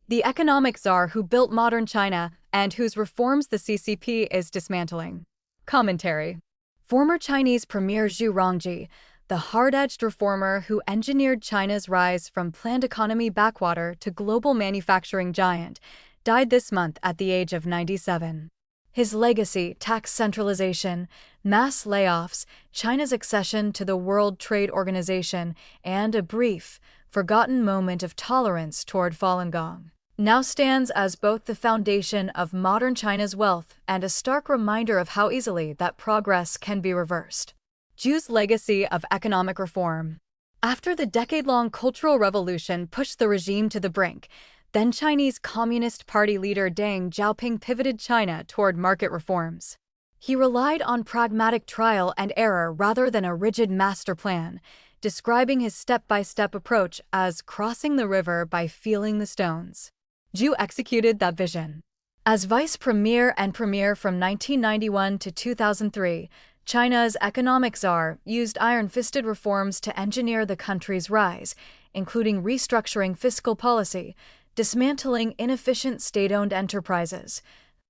the economic czar who built modern China and whose reforms the CCP is dismantling. Commentary. Former Chinese Premier Zhu Rongji, the hard-edged reformer who engineered China's rise from planned economy backwater to global manufacturing giant, died this month at the age of 97. His legacy, tax centralization, mass layoffs, China's accession to the World Trade Organization, and a brief, forgotten moment of tolerance toward Falun Gong, now stands as both the foundation of modern China's wealth and a stark reminder of how easily that progress can be reversed. Zhu's legacy of economic reform. After the decade-long Cultural Revolution pushed the regime to the brink, then Chinese Communist Party leader Deng Xiaoping pivoted China toward market reforms. He relied on pragmatic trial and error rather than a rigid master plan, describing his step-by-step approach as crossing the river by feeling the stones. Zhu executed that vision. As vice premier and premier from 1991 to 2003, China's economic czar used iron-fisted reforms to engineer the country's rise, including restructuring fiscal policy, dismantling inefficient state-owned enterprises,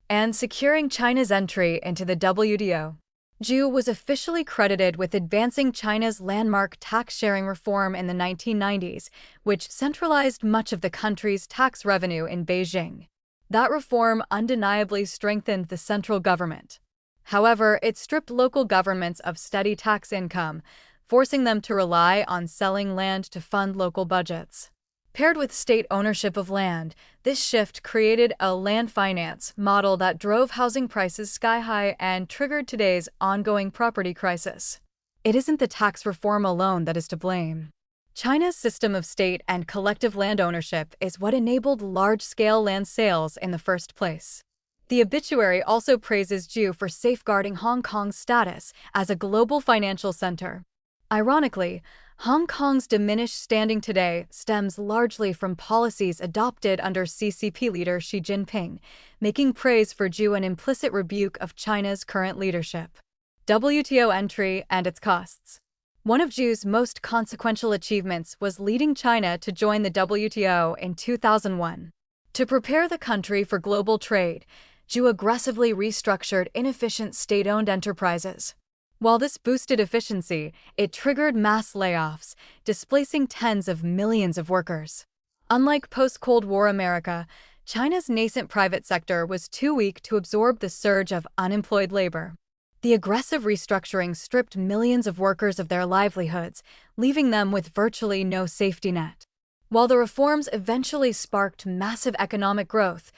and securing China's entry into the WTO. Zhu was officially credited with advancing China's landmark tax-sharing reform in the 1990s, which centralized much of the country's tax revenue in Beijing. That reform undeniably strengthened the central government. However, it stripped local governments of steady tax income, forcing them to rely on selling land to fund local budgets. Paired with state ownership of land, this shift created a land finance model that drove housing prices sky-high and triggered today's ongoing property crisis. It isn't the tax reform alone that is to blame. China's system of state and collective land ownership is what enabled large-scale land sales in the first place. The obituary also praises Zhu for safeguarding Hong Kong's status as a global financial center. Ironically, Hong Kong's diminished standing today stems largely from policies adopted under CCP leader Xi Jinping, making praise for Zhu an implicit rebuke of China's current leadership. WTO entry and its costs. One of Zhu's most consequential achievements was leading China to join the WTO in 2001. To prepare the country for global trade, Zhu aggressively restructured inefficient state-owned enterprises. While this boosted efficiency, it triggered mass layoffs, displacing tens of millions of workers. Unlike post-Cold War America, China's nascent private sector was too weak to absorb the surge of unemployed labor. The aggressive restructuring stripped millions of workers of their livelihoods, leaving them with virtually no safety net. While the reforms eventually sparked massive economic growth,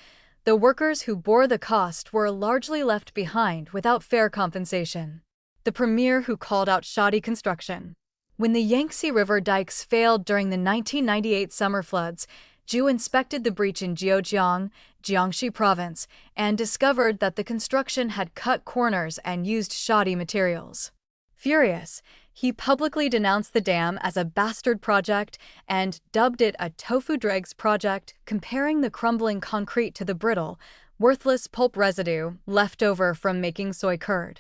the workers who bore the cost were largely left behind without fair compensation. The premier who called out shoddy construction. When the Yangtze River dikes failed during the 1998 summer floods, Zhu inspected the breach in Zhejiang, Jiangxi province, and discovered that the construction had cut corners and used shoddy materials. Furious, he publicly denounced the dam as a bastard project and dubbed it a tofu dregs project, comparing the crumbling concrete to the brittle, worthless pulp residue left over from making soy curd.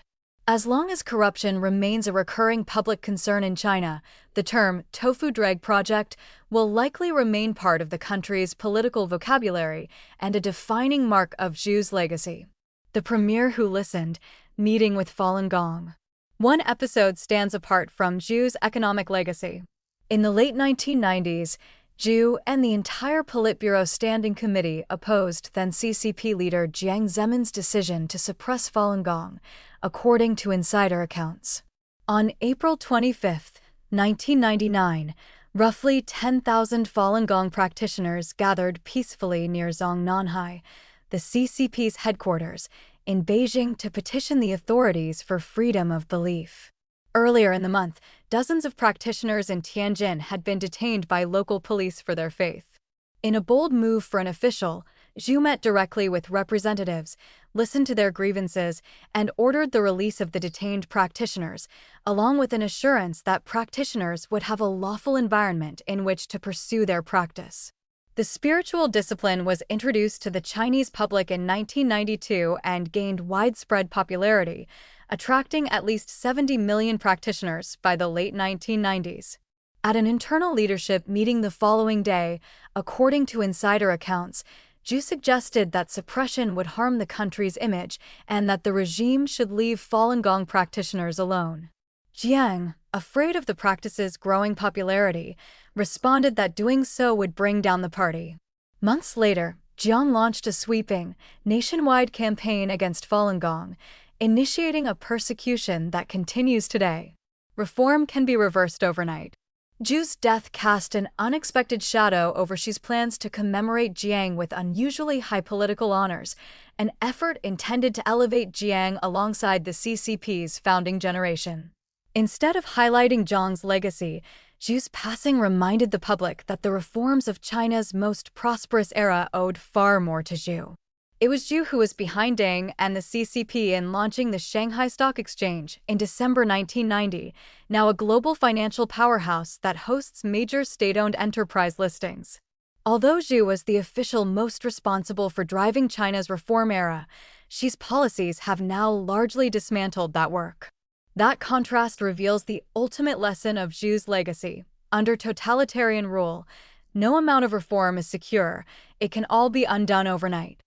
As long as corruption remains a recurring public concern in China, the term tofu dreg project will likely remain part of the country's political vocabulary and a defining mark of Zhu's legacy. The premier who listened, meeting with Falun Gong. One episode stands apart from Zhu's economic legacy. In the late 1990s, Zhu and the entire Politburo Standing Committee opposed then CCP leader Jiang Zemin's decision to suppress Falun Gong, according to insider accounts. On April 25, 1999, roughly 10,000 Falun Gong practitioners gathered peacefully near Zongnanhai, the CCP's headquarters, in Beijing to petition the authorities for freedom of belief. Earlier in the month, dozens of practitioners in Tianjin had been detained by local police for their faith. In a bold move for an official, Zhu met directly with representatives, listened to their grievances, and ordered the release of the detained practitioners, along with an assurance that practitioners would have a lawful environment in which to pursue their practice. The spiritual discipline was introduced to the Chinese public in 1992 and gained widespread popularity, attracting at least 70 million practitioners by the late 1990s. At an internal leadership meeting the following day, according to insider accounts, Zhu suggested that suppression would harm the country's image and that the regime should leave Falun Gong practitioners alone. Jiang, afraid of the practice's growing popularity, responded that doing so would bring down the party. Months later, Jiang launched a sweeping, nationwide campaign against Falun Gong, initiating a persecution that continues today. Reform can be reversed overnight. Zhu's death cast an unexpected shadow over Xi's plans to commemorate Jiang with unusually high political honors, an effort intended to elevate Jiang alongside the CCP's founding generation. Instead of highlighting Jiang's legacy, Zhu's passing reminded the public that the reforms of China's most prosperous era owed far more to Zhu. It was Zhu who was behind Deng and the CCP in launching the Shanghai Stock Exchange in December 1990, now a global financial powerhouse that hosts major state-owned enterprise listings. Although Zhu was the official most responsible for driving China's reform era, Xi's policies have now largely dismantled that work. That contrast reveals the ultimate lesson of Zhu's legacy. Under totalitarian rule, no amount of reform is secure. It can all be undone overnight.